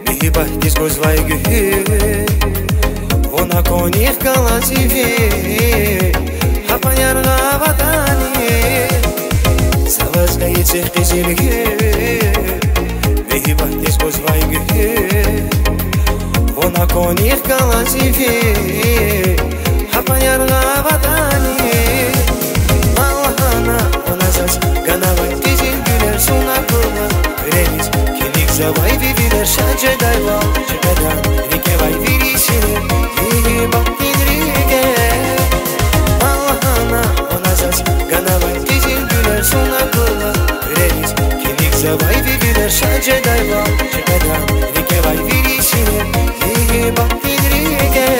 Mihi bahtis goz vai gühe Vona konih kalazive Hapanyar gavatani Savaz gayitse qizilge Mihi bahtis goz vai gühe Vona konih kalazive Hapanyar gavatani Malahana onazas ganavay kizil güler suna kula Renis kilik zavay viviler şace dayval Çekedan rike vay virisine Mihi bahtin rike Malahana onazas ganavay kizil güler suna kula Renis kilik zavay viviler şace dayval Çekedan rike vay virisine Mihi bahtin rike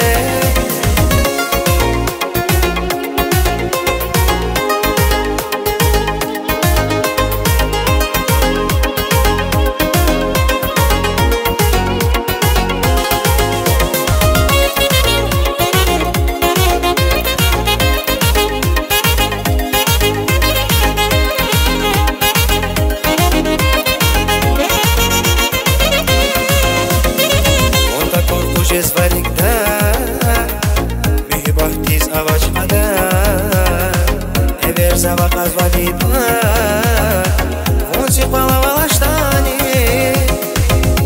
Svarikda Mihi bahtis avachqada Ever zavaqaz validna Vonsi palavalashtani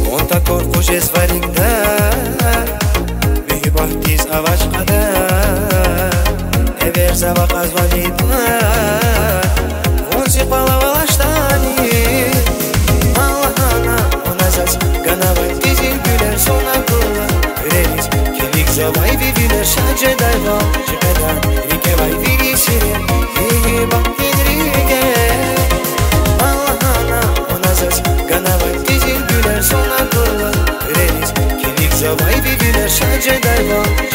Vonta korqush svarikda Mihi bahtis avachqada Ever zavaqaz validna Vonsi palavalashtani Malahana onazas ganavay kizil güler sona kula Zavay viviler şace dayval Çekedan rike vay virisine Mihi bahtin rike Malahana onazas ganavay kizil güler sona kula Renis kilik zavay viviler şace dayval